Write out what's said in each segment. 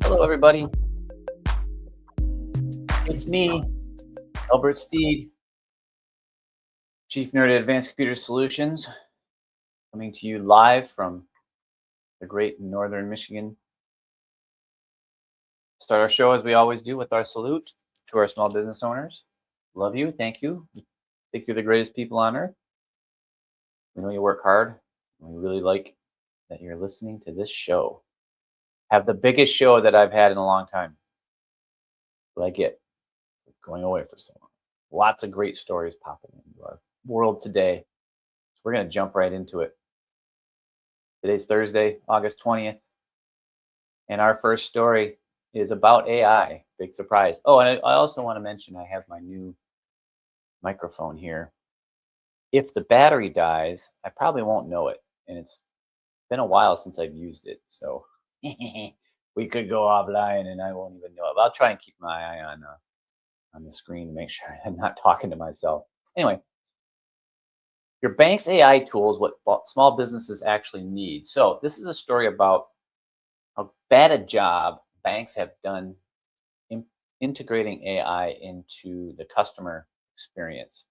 Hello, everybody. It's me, Albert Steed, Chief Nerd at Advanced Computer Solutions, coming to you live from the great northern Michigan. Start our show as we always do with our salute to our small business owners. Love you. Thank you. Think you're the greatest people on earth. We know you work hard. And we really like that you're listening to this show. Have the biggest show that I've had in a long time. Like it. Going away for so long. Lots of great stories popping into our world today. So we're going to jump right into it. Today's Thursday, August 20th. And our first story is about AI. Big surprise. Oh, and I also want to mention I have my new microphone here. If the battery dies, I probably won't know it. And it's been a while since I've used it. So we could go offline and I won't even know it. But I'll try and keep my eye on the screen to make sure I'm not talking to myself. Anyway, your bank's AI tools, what small businesses actually need. So this is a story about how bad a job banks have done integrating AI into the customer experience.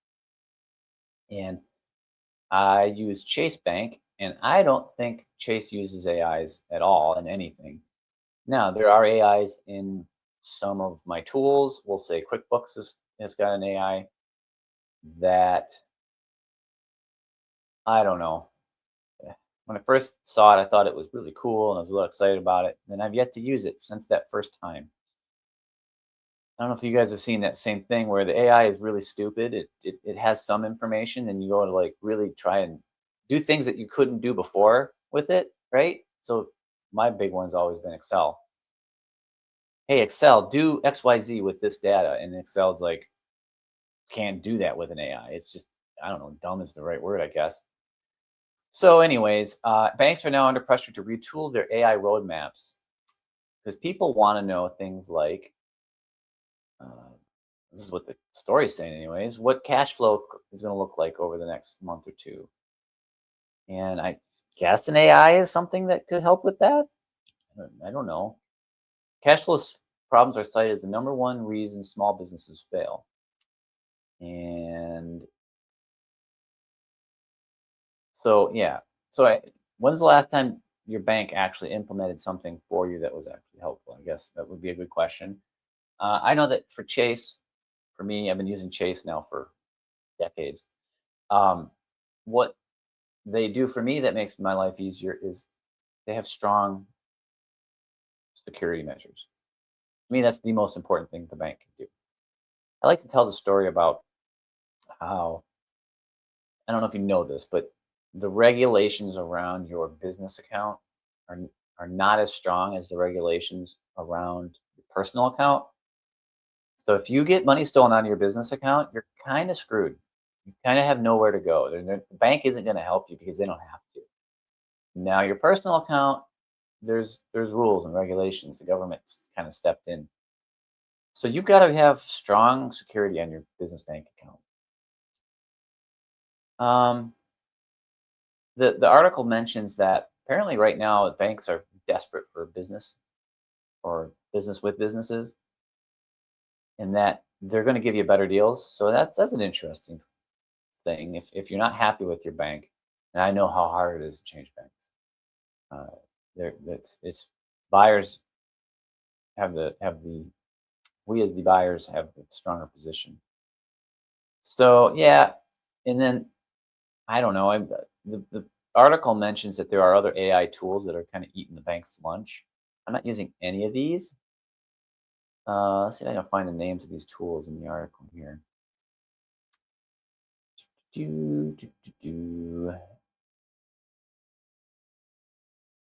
And I use Chase Bank, and I don't think Chase uses AIs at all in anything. Now, there are AIs in some of my tools. We'll say QuickBooks has got an AI that I don't know. When I first saw it, I thought it was really cool and I was a little excited about it. And I've yet to use it since that first time. I don't know if you guys have seen that same thing where the AI is really stupid. It has some information and you go to like really try and do things that you couldn't do before with it, right? So my big one's always been Excel. Hey, Excel, do XYZ with this data. And Excel's like, can't do that with an AI. It's just, I don't know, dumb is the right word, I guess. So, anyways, banks are now under pressure to retool their AI roadmaps because people want to know things like uh, this is what the story's saying, anyways. What cash flow is going to look like over the next month or two? And I guess an AI is something that could help with that. I don't know. Cash flow problems are cited as the number one reason small businesses fail. And so, yeah. So, when's the last time your bank actually implemented something for you that was actually helpful? I guess that would be a good question. I know that for Chase, for me, I've been using Chase now for decades. What they do for me that makes my life easier is they have strong security measures. To me, that's the most important thing the bank can do. I like to tell the story about how, I don't know if you know this, but the regulations around your business account are, are not as strong as the regulations around your personal account. So if you get money stolen out of your business account, you're kind of screwed. You kind of have nowhere to go. The bank isn't going to help you because they don't have to. Now your personal account, there's rules and regulations. The government's kind of stepped in. So you've got to have strong security on your business bank account. Um, the article mentions that apparently right now banks are desperate for business or business with businesses, and that they're going to give you better deals. So that's an interesting thing. If you're not happy with your bank, and I know how hard it is to change banks, uh, it's buyers have the we as the buyers have the stronger position. So yeah, and then I don't know. The article mentions that there are other AI tools that are kind of eating the bank's lunch. I'm not using any of these. Let's see if I can find the names of these tools in the article here. Do, do, do, do.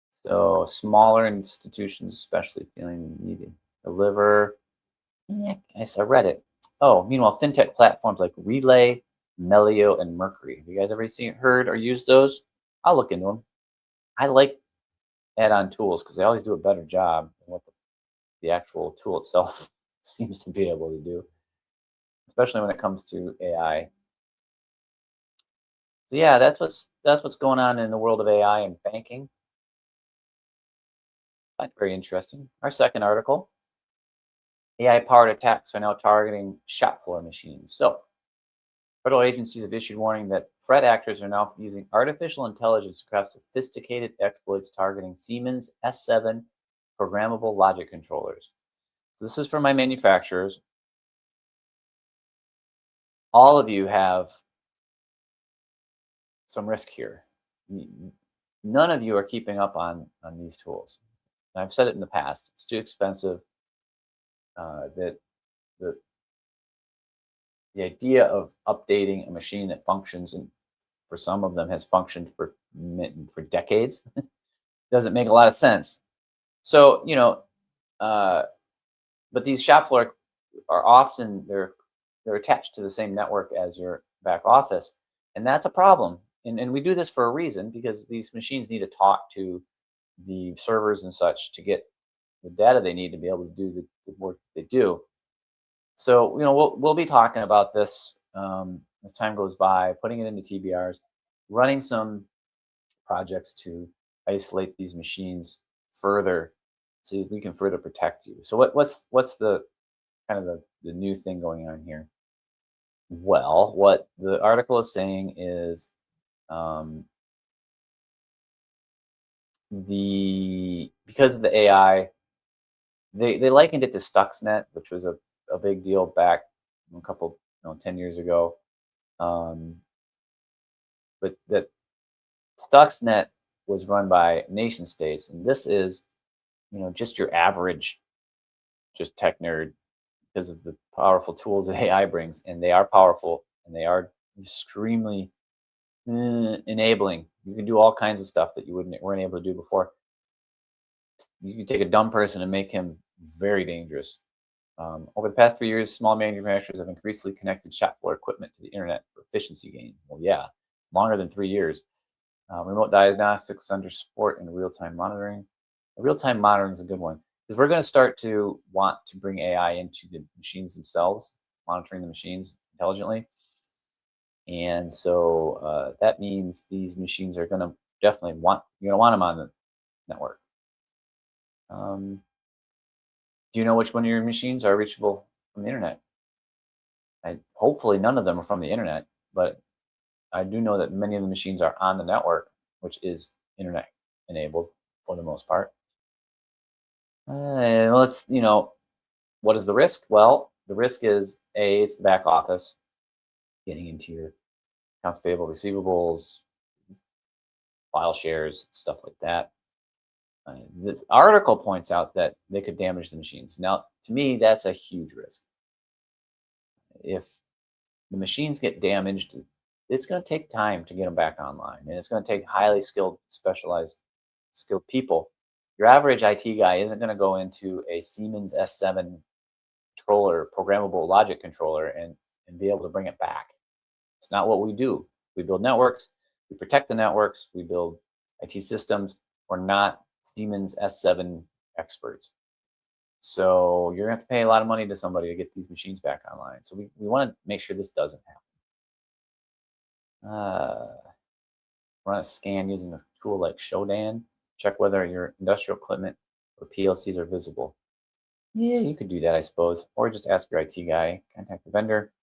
So smaller institutions, especially feeling the need to deliver. Yeah, I read it. Oh, meanwhile, fintech platforms like Relay, Melio, and Mercury. Have you guys ever heard, or used those? I'll look into them. I like add-on tools because they always do a better job than what the actual tool itself seems to be able to do, especially when it comes to AI. So yeah, that's what's going on in the world of AI and banking. find it very interesting. Our second article, AI-powered attacks are now targeting shop floor machines. So federal agencies have issued warning that threat actors are now using artificial intelligence to craft sophisticated exploits targeting Siemens S7 programmable logic controllers. So this is for my manufacturers. All of you have some risk here. None of you are keeping up on these tools. And I've said it in the past. It's too expensive. That the idea of updating a machine that functions, and for some of them has functioned for decades, doesn't make a lot of sense. So uh, but these shop floor are often they're attached to the same network as your back office, and that's a problem. And we do this for a reason, because these machines need to talk to the servers and such to get the data they need to be able to do the work they do. So we'll be talking about this as time goes by, putting it into TBRs, running some projects to isolate these machines further, so we can further protect you. So what's the kind of the new thing going on here? Well, what the article is saying is um, the because of the AI, they likened it to Stuxnet, which was a big deal back a couple 10 years ago. Um, but that Stuxnet was run by nation states, and this is just your average just tech nerd, because of the powerful tools that AI brings, and they are powerful and they are extremely enabling. You can do all kinds of stuff that you weren't able to do before. You can take a dumb person and make him very dangerous. Over the past 3 years, small manufacturers have increasingly connected shop floor equipment to the internet for efficiency gain. Well, yeah, longer than 3 years. Remote diagnostics, under support, and real-time monitoring. Real-time monitoring is a good one, because we're going to start to want to bring AI into the machines themselves, monitoring the machines intelligently. And so that means these machines are going to definitely you're going to want them on the network. Do you know which one of your machines are reachable from the internet? Hopefully none of them are from the internet, but I do know that many of the machines are on the network, which is internet enabled for the most part. And what is the risk? Well, the risk is it's the back office getting into your accounts payable, receivables, file shares, stuff like that. This article points out that they could damage the machines. Now, to me, that's a huge risk. If the machines get damaged, it's going to take time to get them back online, and it's going to take highly skilled, skilled people. Your average IT guy isn't going to go into a Siemens S7 controller, programmable logic controller, and be able to bring it back. It's not what we do. We build networks, we protect the networks, we build IT systems. We're not Siemens S7 experts. So you're going to have to pay a lot of money to somebody to get these machines back online. So we want to make sure this doesn't happen. Run a scan using a tool like Shodan. Check whether your industrial equipment or PLCs are visible. Yeah, you could do that, I suppose. Or just ask your IT guy, contact the vendor,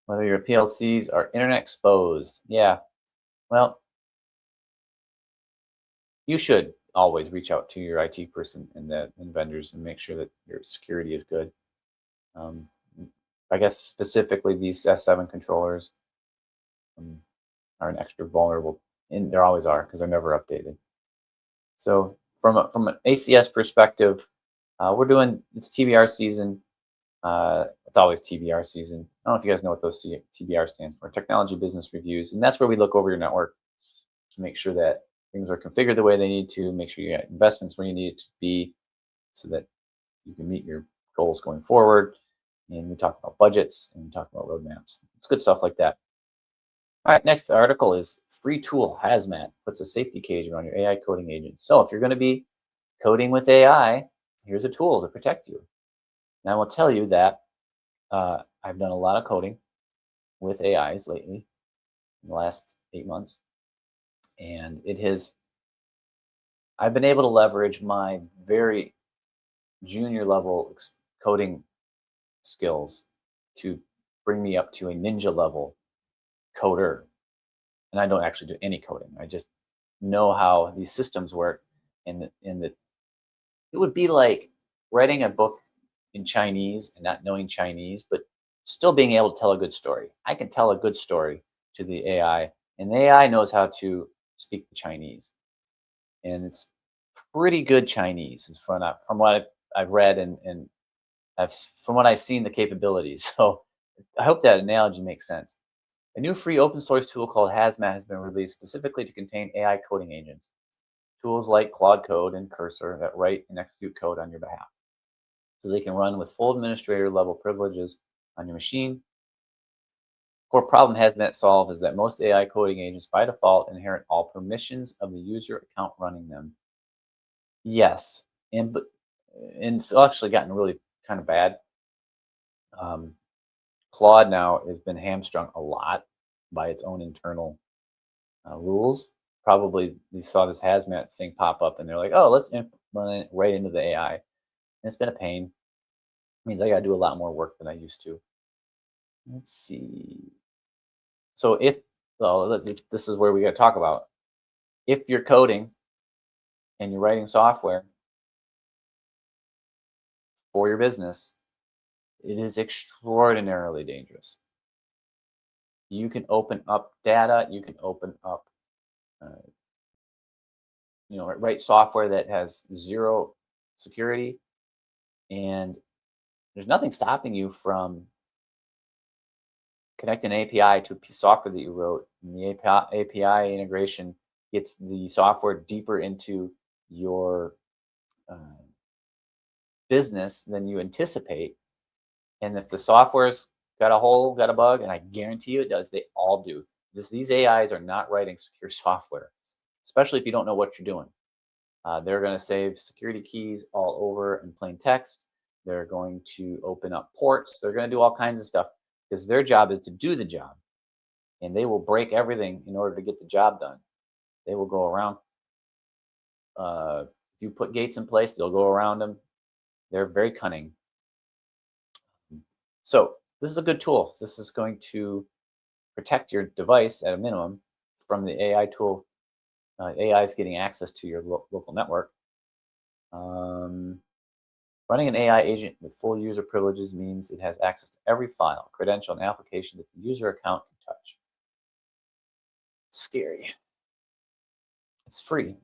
whether your PLCs are internet exposed. Yeah, well, you should always reach out to your IT person and vendors and make sure that your security is good. Um, I guess specifically these S7 controllers are an extra vulnerable, and there always are, because they're never updated. So from an ACS perspective, it's TBR season. It's always TBR season. I don't know if you guys know what those TBR stands for, Technology Business Reviews, and that's where we look over your network to make sure that things are configured the way they need to, make sure you got investments where you need it to be, so that you can meet your goals going forward. And we talk about budgets and we talk about roadmaps. It's good stuff like that. All right, next article is Free Tool Hazmat puts a safety cage around your AI coding agent. So if you're going to be coding with AI, here's a tool to protect you. And I will tell you that I've done a lot of coding with AIs lately in the last 8 months, and it has I've been able to leverage my very junior level coding skills to bring me up to a ninja level coder. And I don't actually do any coding. I just know how these systems work. And it would be like writing a book in Chinese and not knowing Chinese, but still being able to tell a good story. I can tell a good story to the AI, and the AI knows how to speak the Chinese, and it's pretty good Chinese, is from what I've read and from what I've seen the capabilities. So I hope that analogy makes sense. A new free open source tool called Hazmat has been released specifically to contain AI coding agents. Tools like Claude Code and Cursor that write and execute code on your behalf, so they can run with full administrator level privileges on your machine. Core problem Hazmat solve is that most AI coding agents by default inherit all permissions of the user account running them. Yes, and it's actually gotten really kind of bad. Um, Claude now has been hamstrung a lot by its own internal rules. Probably you saw this Hazmat thing pop up, and they're like, "Oh, let's implement it right into the AI." And it's been a pain. It means I got to do a lot more work than I used to. Let's see. So if well, this is where we got to talk about if you're coding and you're writing software for your business, it is extraordinarily dangerous. You can open up data. You can open up, uh, write software that has zero security, and there's nothing stopping you from connecting an API to a piece of software that you wrote, and the API integration gets the software deeper into your uh, business than you anticipate. And if the software's got a hole, got a bug, and I guarantee you it does, they all do. These AIs are not writing secure software, especially if you don't know what you're doing. They're going to save security keys all over in plain text. They're going to open up ports. They're going to do all kinds of stuff because their job is to do the job, and they will break everything in order to get the job done. They will go around. If you put gates in place, they'll go around them. They're very cunning. So this is a good tool. This is going to protect your device at a minimum from the AI tool. AI is getting access to your local network. Running an AI agent with full user privileges means it has access to every file, credential, and application that the user account can touch. Scary. It's free.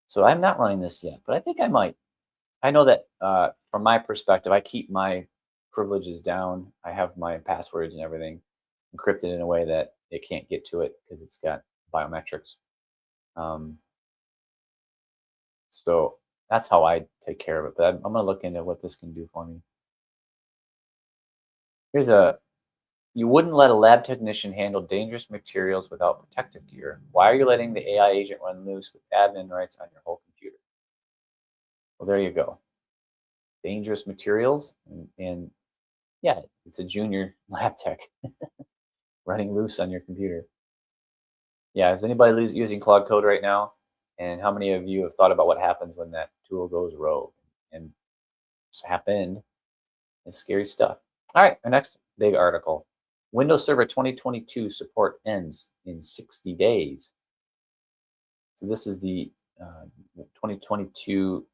So I'm not running this yet, but I think I might. I know that from my perspective, I keep my privileges down. I have my passwords and everything encrypted in a way that it can't get to it because it's got biometrics. Um, so that's how I take care of it. But I'm going to look into what this can do for me. Here's a You wouldn't let a lab technician handle dangerous materials without protective gear. Why are you letting the AI agent run loose with admin rights on your whole computer? Well, there you go. Dangerous materials, and yeah, it's a junior lab tech running loose on your computer. Yeah, is anybody using Claude Code right now? And how many of you have thought about what happens when that tool goes rogue? And it's happened. It's scary stuff. All right, our next big article. Windows Server 2022 support ends in 60 days. So this is the 2022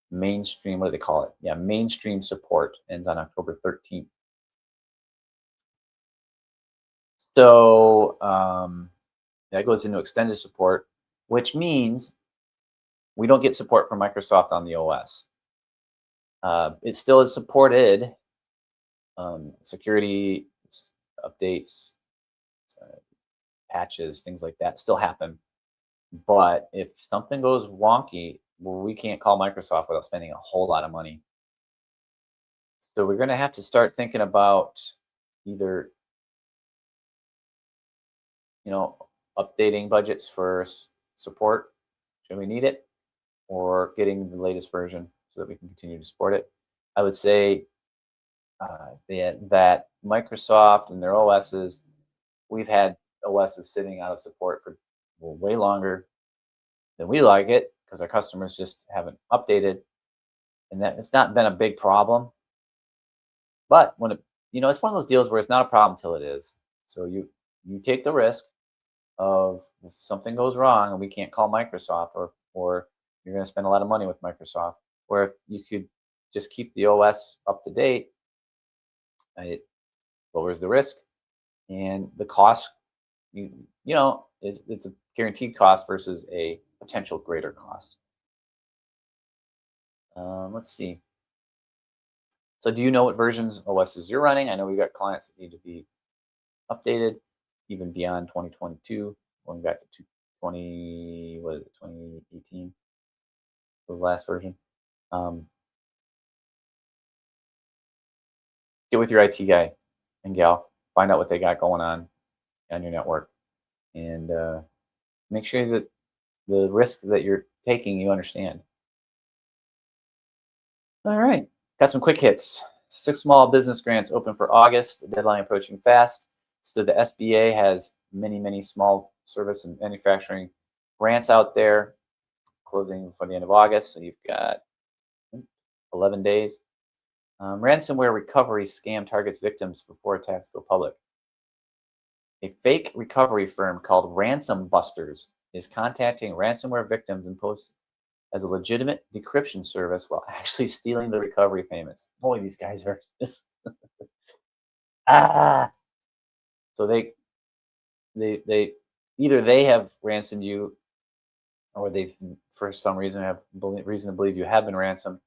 mainstream, what do they call it? Yeah, mainstream support ends on October 13th. So that goes into extended support, which means we don't get support from Microsoft on the OS. It still is supported. Security updates, patches, things like that still happen. But if something goes wonky, well, we can't call Microsoft without spending a whole lot of money. So we're going to have to start thinking about either, updating budgets for support, should we need it, or getting the latest version so that we can continue to support it. I would say that Microsoft and their OSs, we've had OSs sitting out of support for way longer than we like it. because our customers just haven't updated, and that it's not been a big problem. But when it's one of those deals where it's not a problem till it is. So you take the risk of if something goes wrong and we can't call Microsoft, or you're going to spend a lot of money with Microsoft, or if you could just keep the OS up to date, it lowers the risk and the cost. It's a guaranteed cost versus a potential greater cost. Let's see. So do you know what versions OSs you're running? I know we've got clients that need to be updated even beyond 2022, going back to 2018, the last version. Get with your IT guy and gal, find out what they got going on your network, and make sure that the risk that you're taking, you understand. All right, got some quick hits. 6 small business grants open for August, deadline approaching fast. So the SBA has many, many small service and manufacturing grants out there, closing for the end of August. So you've got 11 days. Ransomware recovery scam targets victims before attacks go public. A fake recovery firm called Ransom Busters is contacting ransomware victims and posts as a legitimate decryption service while actually stealing the recovery payments. Boy, these guys are just So they either they have ransomed you, or they for some reason have reason to believe you have been ransomed,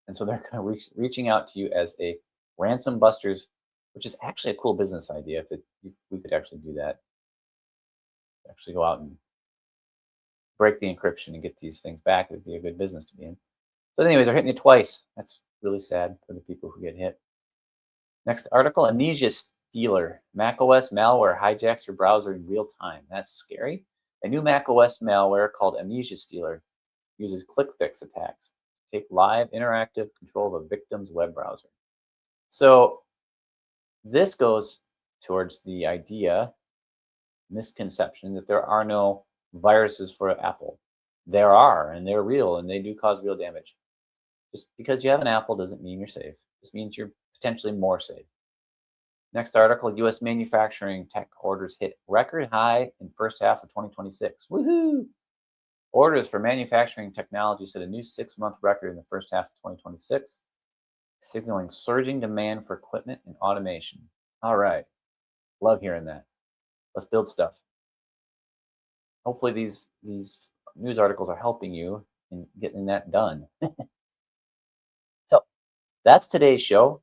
and so they're kind of reaching out to you as a ransom busters, which is actually a cool business idea. If we could actually do that, actually go out and break the encryption and get these things back, it would be a good business to be in. So anyways, they're hitting you twice. That's really sad for the people who get hit. Next article, amnesia stealer. macOS malware hijacks your browser in real time. That's scary. A new macOS malware called Amnesia Stealer uses click fix attacks to take live interactive control of a victim's web browser. So this goes towards the misconception that there are no viruses for Apple. There are, and they're real, and they do cause real damage. Just because you have an Apple doesn't mean you're safe. This means you're potentially more safe. Next article, U.S. manufacturing tech orders hit record high in first half of 2026. Woohoo! Orders for manufacturing technology set a new 6-month record in the first half of 2026, signaling surging demand for equipment and automation. All right. Love hearing that. Let's build stuff. Hopefully these news articles are helping you in getting that done. So that's today's show.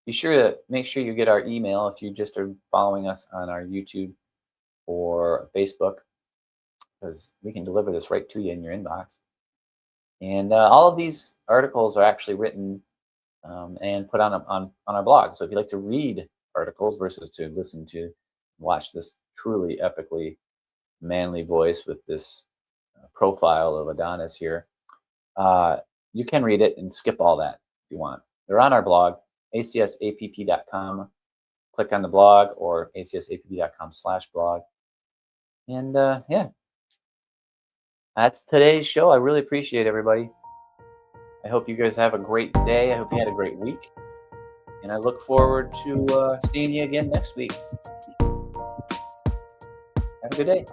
Be sure to make sure you get our email if you just are following us on our YouTube or Facebook, because we can deliver this right to you in your inbox. And all of these articles are actually written and put on our blog. So if you like to read articles versus to listen to, watch this truly epically manly voice with this profile of Adonis here, you can read it and skip all that if you want. They're on our blog, acsapp.com. Click on the blog or acsapp.com/blog. And yeah, that's today's show. I really appreciate everybody. I hope you guys have a great day. I hope you had a great week. And I look forward to seeing you again next week. Have a good day.